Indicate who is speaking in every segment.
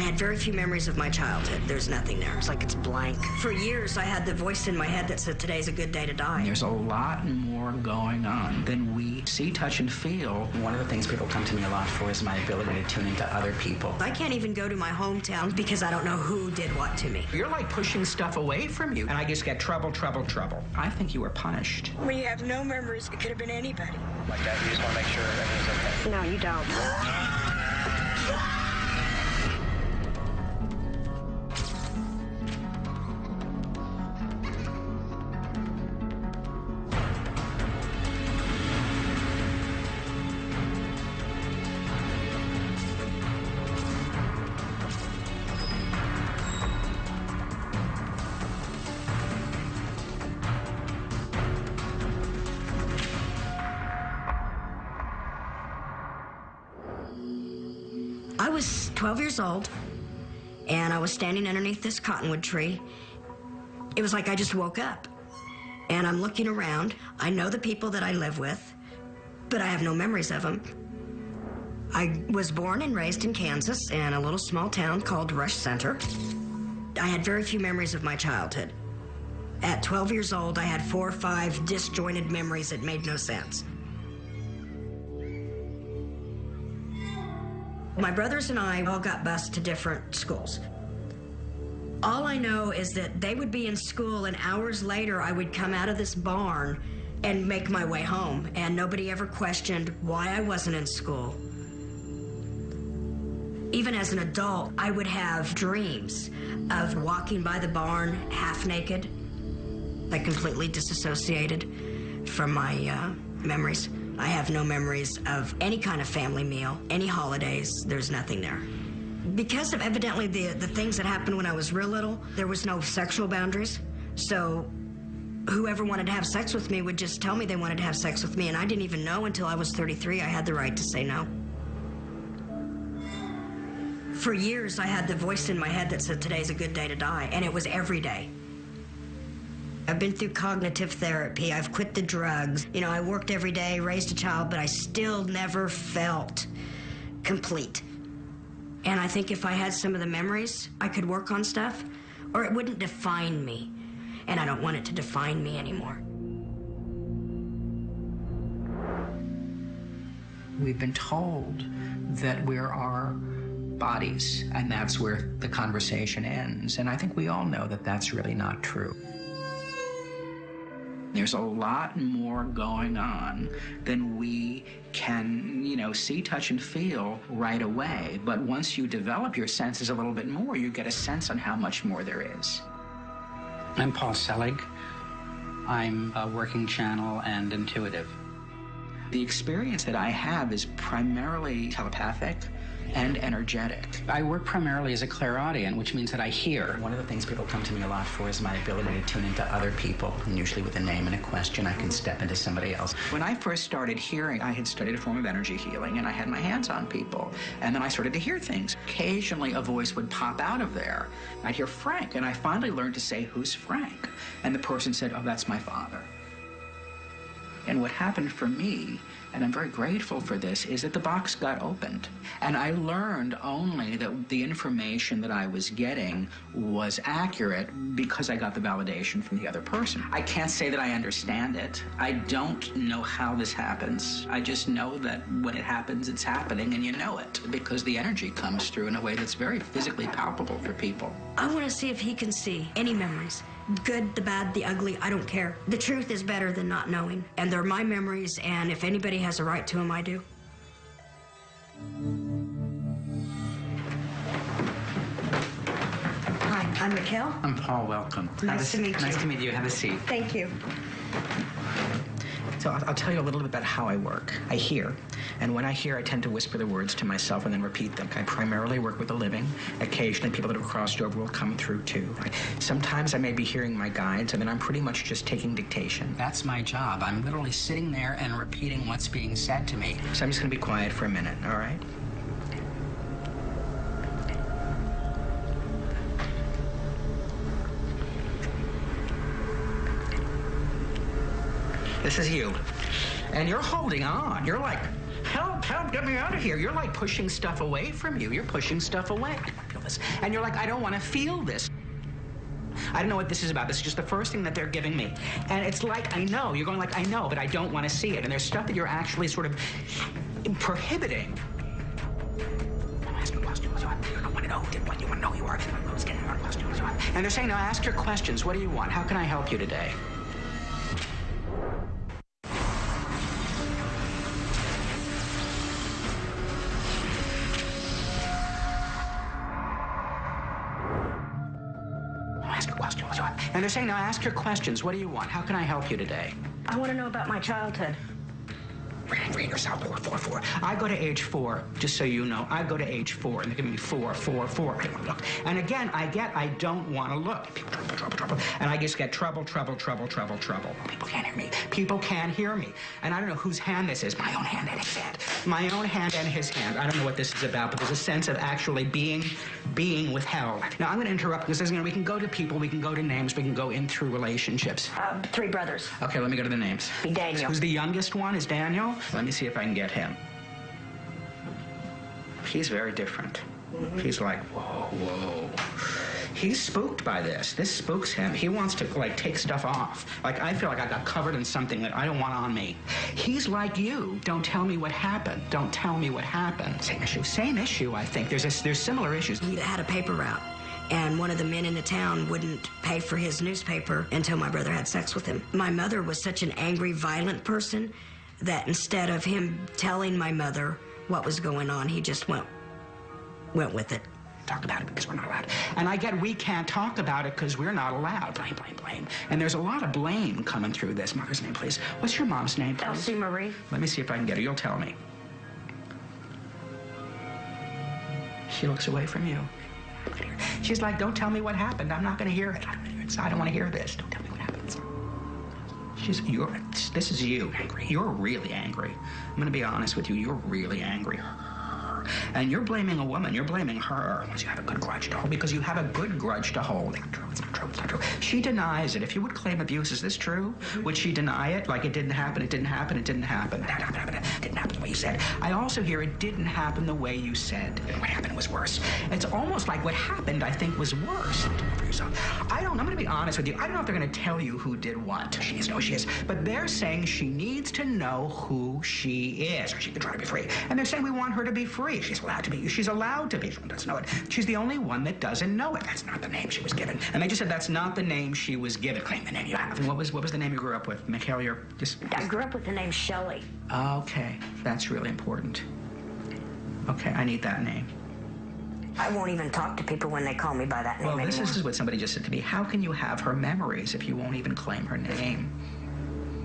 Speaker 1: I had very few memories of my childhood. There's nothing there. It's like it's blank. For years, I had the voice in my head that said, today's a good day to die.
Speaker 2: There's a lot more going on than we see, touch, and feel. One of the things people come to me a lot for is my ability to tune into other people.
Speaker 1: I can't even go to my hometown because I don't know who did what to me.
Speaker 2: You're like pushing stuff away from you, and I just get trouble, trouble, trouble. I think you were punished.
Speaker 1: When you have no memories, it could have been anybody.
Speaker 3: Like that, you just want to make sure everything's okay.
Speaker 1: No, you don't. I was 12 years old, and I was standing underneath this cottonwood tree. It was like I just woke up, and I'm looking around. I know the people that I live with, but I have no memories of them. I was born and raised in Kansas in a little small town called Rush Center. I had very few memories of my childhood. At 12 years old, I had 4 or 5 disjointed memories that made no sense. My brothers and I all got bused to different schools. All I know is that they would be in school, and hours later I would come out of this barn and make my way home, and nobody ever questioned why I wasn't in school. Even as an adult, I would have dreams of walking by the barn half naked. I completely disassociated from my memories. I have no memories of any kind of family meal, any holidays. There's nothing there. Because of evidently the things that happened when I was real little, there was no sexual boundaries. So whoever wanted to have sex with me would just tell me they wanted to have sex with me, and I didn't even know until I was 33 I had the right to say no. For years, I had the voice in my head that said, today's a good day to die, and it was every day. I've been through cognitive therapy. I've quit the drugs. You know, I worked every day, raised a child, but I still never felt complete. And I think if I had some of the memories, I could work on stuff, or it wouldn't define me. And I don't want it to define me anymore.
Speaker 2: We've been told that we're our bodies, and that's where the conversation ends. And I think we all know that that's really not true. There's a lot more going on than we can, see, touch, and feel right away. But once you develop your senses a little bit more, you get a sense on how much more there is.
Speaker 4: I'm Paul Selig. I'm a working channel and intuitive.
Speaker 2: The experience that I have is primarily telepathic and energetic.
Speaker 4: I work primarily as a clairaudient, which means that I hear.
Speaker 2: One of the things people come to me a lot for is my ability to tune into other people, and usually with a name and a question, I can step into somebody else. When I first started hearing, I had studied a form of energy healing, and I had my hands on people, and then I started to hear things. Occasionally, a voice would pop out of there. I'd hear Frank, and I finally learned to say, who's Frank? And the person said, oh, that's my father. And what happened for me, and I'm very grateful for this, is that the box got opened. And I learned only that the information that I was getting was accurate because I got the validation from the other person. I can't say that I understand it. I don't know how this happens. I just know that when it happens, it's happening, and you know it, because the energy comes through in a way that's very physically palpable for people.
Speaker 1: I want to see if he can see any memories. Good, the bad, the ugly, I don't care. The truth is better than not knowing. And they're my memories, and if anybody has a right to them, I do. Hi, I'm Raquel.
Speaker 4: I'm Paul, welcome.
Speaker 1: Nice to meet you.
Speaker 4: Nice to meet you. Have a seat.
Speaker 1: Thank you.
Speaker 2: So I'll tell you a little bit about how I work. I hear, and when I hear, I tend to whisper the words to myself and then repeat them. I primarily work with the living. Occasionally, people that have crossed over will come through, too. Sometimes I may be hearing my guides, and then I'm pretty much just taking dictation.
Speaker 4: That's my job. I'm literally sitting there and repeating what's being said to me.
Speaker 2: So I'm just going to be quiet for a minute, all right? This is you. And you're holding on. You're like, help, help, get me out of here. You're like pushing stuff away from you. You're pushing stuff away. feel this. And you're like, I don't want to feel this. I don't know what this is about. This is just the first thing that they're giving me. And it's like, I know. You're going like, I know, but I don't want to see it. And there's stuff that you're actually sort of prohibiting. I'm asking questions. You don't want to know who did what. You want to know who you are. Who's getting your questions. And they're saying, now ask your questions. What do you want? How can I help you today? And they're saying, now ask your questions. What do you want? How can I help you today?
Speaker 1: I want to know about my childhood.
Speaker 2: Read yourself. 4. I go to age 4, just so you know. I go to age 4, and they're giving me 4. I don't want to look. And again, I don't want to look. People, trouble. And I just get trouble. People can't hear me. People can't hear me. And I don't know whose hand this is. My own hand and his hand. My own hand and his hand. I don't know what this is about, but there's a sense of actually being withheld. Now, I'm going to interrupt because we can go to people, we can go to names, we can go in through relationships.
Speaker 1: 3 brothers.
Speaker 2: Okay, let me go to the names.
Speaker 1: Daniel.
Speaker 2: Who's the youngest one? Is Daniel? Let me see if I can get him. He's very different. He's like, whoa. He's spooked by this. This spooks him. He wants to, like, take stuff off. Like, I feel like I got covered in something that I don't want on me. He's like you. Don't tell me what happened. Don't tell me what happened. Same issue, I think. There's similar issues.
Speaker 1: He had a paper route, and one of the men in the town wouldn't pay for his newspaper until my brother had sex with him. My mother was such an angry, violent person that instead of him telling my mother what was going on, he just went with it.
Speaker 2: Talk about it because we're not allowed. And I get we can't talk about it because we're not allowed. Blame. And there's a lot of blame coming through this. Mother's name, please. What's your mom's name, please?
Speaker 1: Elsie Marie.
Speaker 2: Let me see if I can get her. You'll tell me. She looks away from you. She's like, don't tell me what happened. I'm not going to hear it. I don't want to hear this. Don't tell me what happened. This is you, angry. You're really angry. I'm going to be honest with you. You're really angry. And you're blaming a woman. You're blaming her because you have a good grudge to hold. Because you have a good grudge to hold. It's not true. She denies it. If you would claim abuse, is this true? Would she deny it? Like it didn't happen. It didn't happen the way you said. I also hear it didn't happen the way you said. And what happened was worse. It's almost like what happened, I think, was worse. I'm going to be honest with you. I don't know if they're going to tell you who did what. She needs to know who she is. But they're saying she needs to know who she is, or she can try to be free. And they're saying we want her to be free. She's allowed to be. She's allowed to be. She doesn't know it. She's the only one that doesn't know it. That's not the name she was given. And they just said that's not the name she was given. Claim the name you have. And what was the name you grew up with? Mikhail,
Speaker 1: I grew up with the name Shelley.
Speaker 2: Okay. That's really important. Okay, I need that name.
Speaker 1: I won't even talk to people when they call me by that name anymore.
Speaker 2: This is what somebody just said to me. How can you have her memories if you won't even claim her name?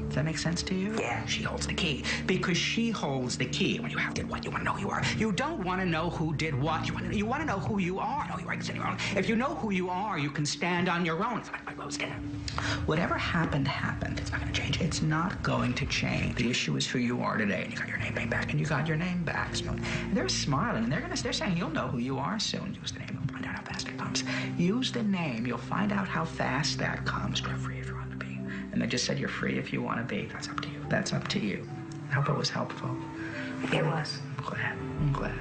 Speaker 2: Does that make sense to you?
Speaker 1: Yeah.
Speaker 2: She holds the key. Because she holds the key. When you have did what, you want to know who you are. You don't want to know who did what. You want to know who you are. No, you are on your own. If you know who you are, you can stand on your own. It's like my rose dinner. Whatever happened. It's not going to change. It's not going to change. The issue is who you are today. And you got your name back. And you got your name back. So they're smiling. And they're saying you'll know who you are soon. Use the name. You'll find out how fast it comes. Use the name. You'll find out how fast that comes. You're free if you want to be. And they just said you're free if you want to be. That's up to you. That's up to you. I hope it was helpful.
Speaker 1: It was.
Speaker 2: I'm glad.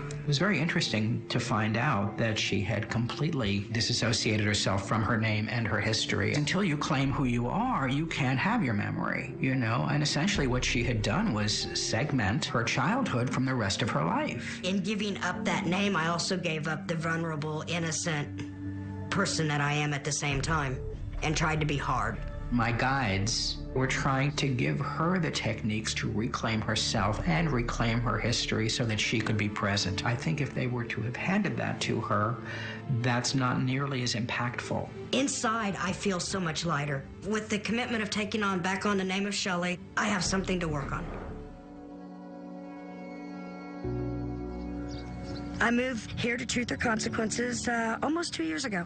Speaker 2: It was very interesting to find out that she had completely disassociated herself from her name and her history. Until you claim who you are, you can't have your memory, you know? And essentially what she had done was segment her childhood from the rest of her life.
Speaker 1: In giving up that name, I also gave up the vulnerable, innocent person that I am at the same time and tried to be hard.
Speaker 2: My guides were trying to give her the techniques to reclaim herself and reclaim her history so that she could be present. I think if they were to have handed that to her, that's not nearly as impactful.
Speaker 1: Inside, I feel so much lighter. With the commitment of taking back on the name of Shelley, I have something to work on. I moved here to Truth or Consequences almost 2 years ago.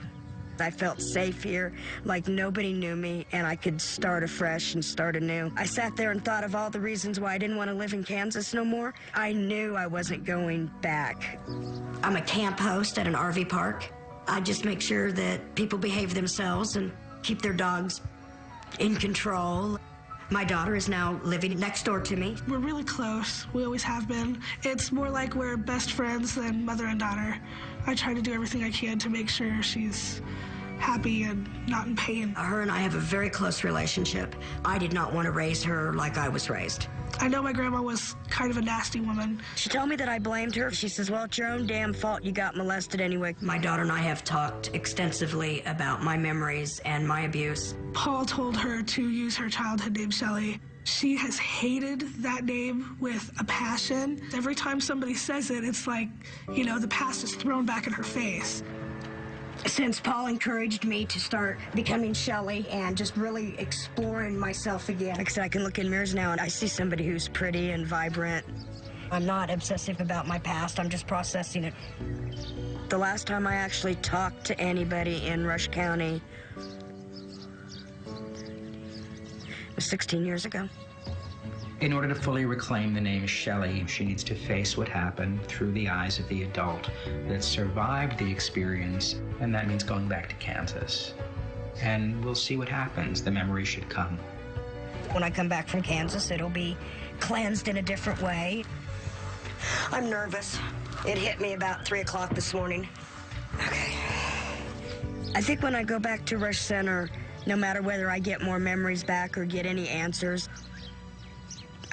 Speaker 1: I felt safe here, like nobody knew me, and I could start afresh and start anew. I sat there and thought of all the reasons why I didn't want to live in Kansas no more. I knew I wasn't going back. I'm a camp host at an RV park. I just make sure that people behave themselves and keep their dogs in control. My daughter is now living next door to me.
Speaker 5: We're really close. We always have been. It's more like we're best friends than mother and daughter. I try to do everything I can to make sure she's happy and not in pain.
Speaker 1: Her and I have a very close relationship. I did not want to raise her like I was raised.
Speaker 5: I know my grandma was kind of a nasty woman.
Speaker 1: She told me that I blamed her. She says, well, it's your own damn fault you got molested anyway. My daughter and I have talked extensively about my memories and my abuse.
Speaker 5: Paul told her to use her childhood name, Shelly. She has hated that name with a passion. Every time somebody says it, it's like, you know, the past is thrown back in her face.
Speaker 1: Since Paul encouraged me to start becoming Shelly and just really exploring myself again. Like I said, I can look in mirrors now and I see somebody who's pretty and vibrant. I'm not obsessive about my past, I'm just processing it. The last time I actually talked to anybody in Rush County was 16 years ago.
Speaker 2: In order to fully reclaim the name Shelly, she needs to face what happened through the eyes of the adult that survived the experience, and that means going back to Kansas. And we'll see what happens. The memory should come.
Speaker 1: When I come back from Kansas, it'll be cleansed in a different way. I'm nervous. It hit me about 3 o'clock this morning. Okay. I think when I go back to Rush Center, no matter whether I get more memories back or get any answers,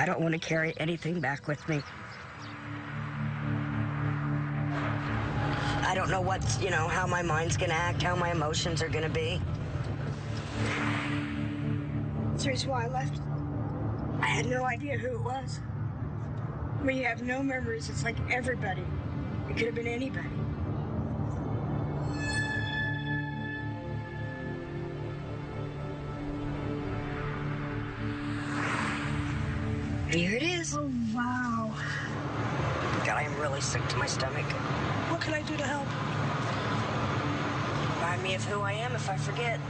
Speaker 1: I don't want to carry anything back with me. I don't know what's, you know, how my mind's going to act, how my emotions are going to be.
Speaker 5: That's the reason why I left.
Speaker 1: I had no idea who it was.
Speaker 5: When you have no memories, it's like everybody.
Speaker 1: It could have been anybody. Here it is.
Speaker 5: Oh, wow.
Speaker 1: God, I am really sick to my stomach.
Speaker 5: What can I do to help?
Speaker 1: Remind me of who I am if I forget.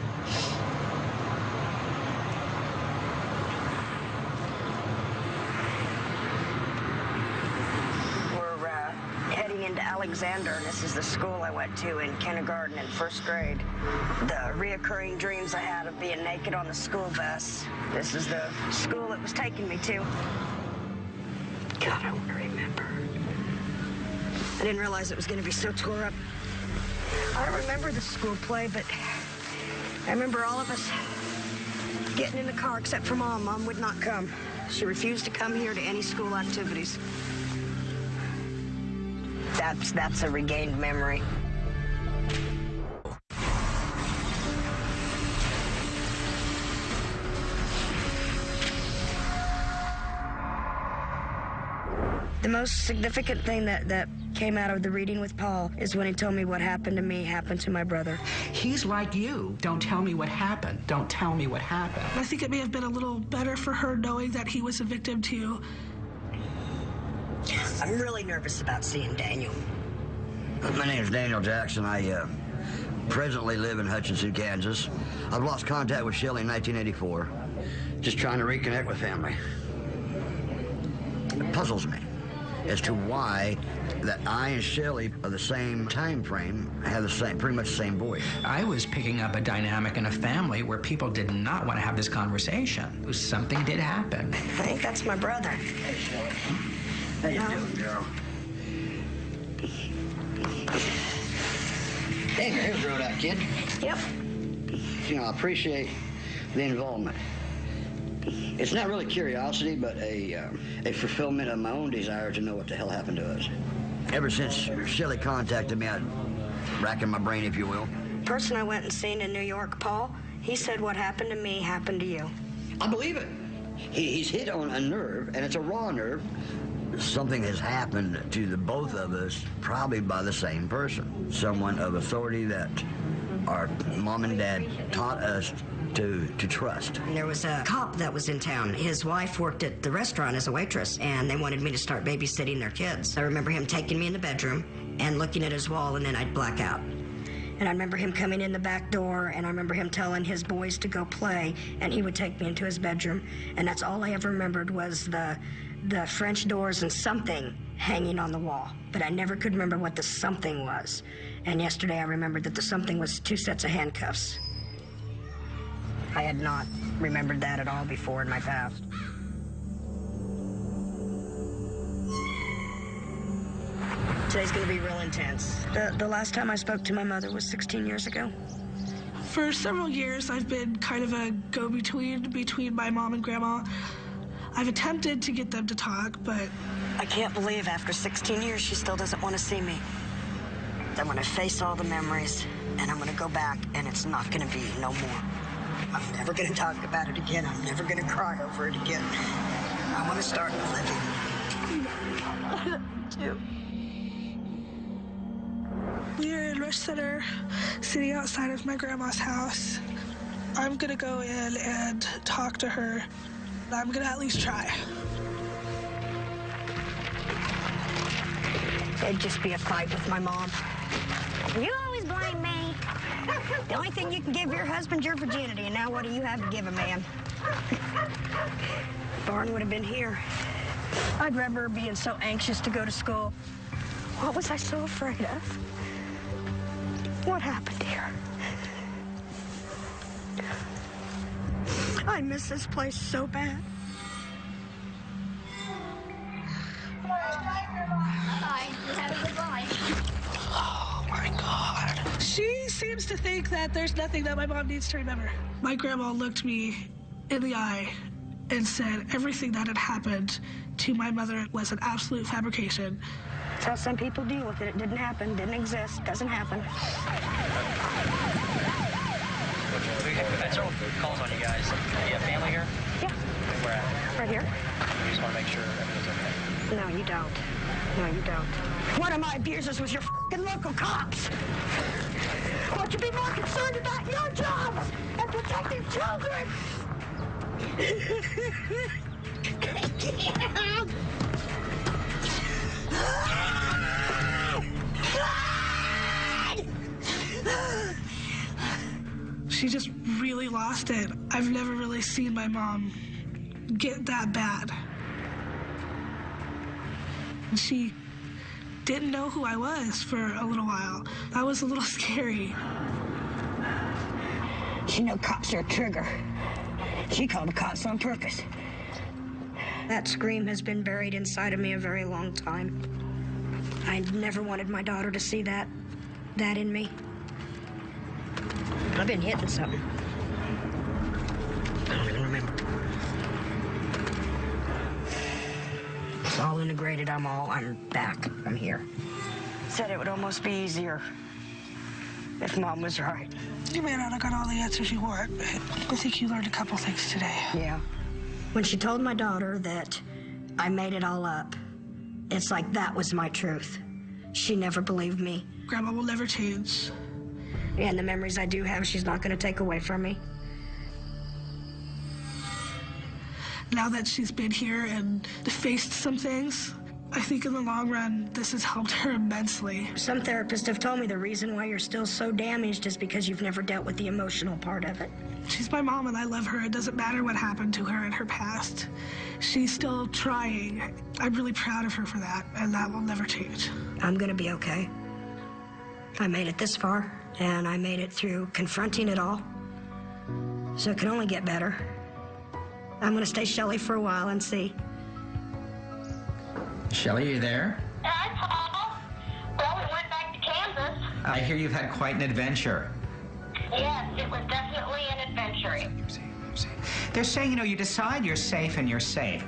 Speaker 1: We're heading into Alexander. This is the school I went to in kindergarten and first grade. The reoccurring dreams I had of being naked on the school bus. This is the school it was taking me to. God, I want to remember. I didn't realize it was going to be so tore up. I don't remember the school play, but I remember all of us getting in the car except for Mom. Mom would not come. She refused to come here to any school activities. That's a regained memory. The most significant thing that came out of the reading with Paul is when he told me what happened to me happened to my brother.
Speaker 2: He's like you. Don't tell me what happened. Don't tell me what happened.
Speaker 5: I think it may have been a little better for her knowing that he was a victim too.
Speaker 1: I'm really nervous about seeing Daniel.
Speaker 6: My name's Daniel Jackson. I presently live in Hutchinson, Kansas. I've lost contact with Shelly in 1984. Just trying to reconnect with family. It puzzles me as to why that I and Shelly are the same time frame, have the same, pretty much the same voice.
Speaker 2: I was picking up a dynamic in a family where people did not want to have this conversation. Something did happen.
Speaker 1: I think that's my brother.
Speaker 6: Hey, Shelly. How you doing, girl? Hey, your hair's growed out, kid.
Speaker 1: Yep.
Speaker 6: You know, I appreciate the involvement. It's not really curiosity, but a fulfillment of my own desire to know what the hell happened to us. Ever since Shelly contacted me, I'm racking my brain, if you will.
Speaker 1: The person I went and seen in New York, Paul, he said what happened to me happened to you.
Speaker 6: I believe it. He's hit on a nerve, and it's a raw nerve. Something has happened to the both of us, probably by the same person. Someone of authority that our mom and dad taught us to trust.
Speaker 1: There was a cop that was in town. His wife worked at the restaurant as a waitress, and they wanted me to start babysitting their kids. I remember him taking me in the bedroom and looking at his wall, and then I'd black out. And I remember him coming in the back door, and I remember him telling his boys to go play, and he would take me into his bedroom. And that's all I ever remembered was the French doors and something hanging on the wall. But I never could remember what the something was. And yesterday I remembered that the something was 2 sets of handcuffs. I had not remembered that at all before in my past. Today's gonna be real intense. The last time I spoke to my mother was 16 years ago.
Speaker 5: For several years, I've been kind of a go-between between my mom and grandma. I've attempted to get them to talk, but
Speaker 1: I can't believe after 16 years she still doesn't want to see me. I'm gonna face all the memories, and I'm gonna go back, and it's not gonna be no more. I'm never gonna talk about it again. I'm never gonna cry over it again. I wanna start living. Too.
Speaker 5: We're in Rush Center, sitting outside of my grandma's house. I'm gonna go in and talk to her. I'm gonna at least try.
Speaker 1: It'd just be a fight with my mom. You always blame me. The only thing you can give your husband your virginity, and now what do you have to give a man? Barn would have been here. I'd remember her being so anxious to go to school. What was I so afraid of? What happened here? I miss this place so bad.
Speaker 7: Bye. You have a good life.
Speaker 5: Oh my God. She seems to think that there's nothing that my mom needs to remember. My grandma looked me in the eye and said everything that had happened to my mother was an absolute fabrication.
Speaker 1: That's how some people deal with it. It didn't happen, didn't exist, doesn't happen.
Speaker 3: We've had several calls on you guys. You have family here?
Speaker 1: Yeah.
Speaker 3: Where at?
Speaker 1: Right here.
Speaker 3: You just want to make sure everything's okay.
Speaker 1: No, you don't. No, you don't. One of my abusers was your f***ing local cops. Won't you be more concerned about your jobs and protecting children?
Speaker 5: She just really lost it. I've never really seen my mom get that bad. And she didn't know who I was for a little while. That was a little scary.
Speaker 1: She know cops are a trigger. She called the cops on purpose. That scream has been buried inside of me a very long time. I never wanted my daughter to see that in me. I've been hitting something. I don't even remember. It's all integrated. I'm back. I'm here. Said it would almost be easier if Mom was right.
Speaker 5: You may not have got all the answers you want, but I think you learned a couple things today.
Speaker 1: Yeah. When she told my daughter that I made it all up, it's like that was my truth. She never believed me.
Speaker 5: Grandma will never change.
Speaker 1: And the memories I do have, she's not going to take away from me.
Speaker 5: Now that she's been here and faced some things, I think in the long run, this has helped her immensely.
Speaker 1: Some therapists have told me the reason why you're still so damaged is because you've never dealt with the emotional part of it.
Speaker 5: She's my mom and I love her. It doesn't matter what happened to her in her past. She's still trying. I'm really proud of her for that, and that will never change.
Speaker 1: I'm going to be okay. I made it this far, and I made it through confronting it all. So it can only get better. I'm going to stay Shelly for a while and see.
Speaker 2: Shelly, are you there?
Speaker 7: Hi, Paul. Well, we went back to Kansas.
Speaker 2: I hear you've had quite an adventure.
Speaker 7: Yes, it was definitely an adventure.
Speaker 2: They're saying, you decide you're safe and you're safe.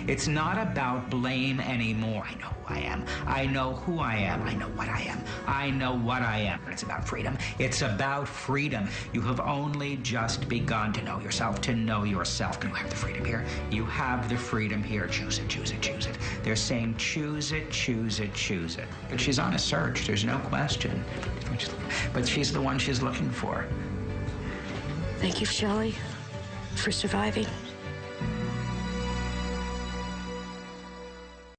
Speaker 2: It's not about blame anymore. I know who I am. I know who I am. I know what I am. I know what I am. It's about freedom. It's about freedom. You have only just begun to know yourself, to know yourself. You have the freedom here. You have the freedom here. Choose it, choose it, choose it. They're saying choose it, choose it, choose it. But she's on a search. There's no question. But she's the one she's looking for.
Speaker 1: Thank you, Shelly, for surviving.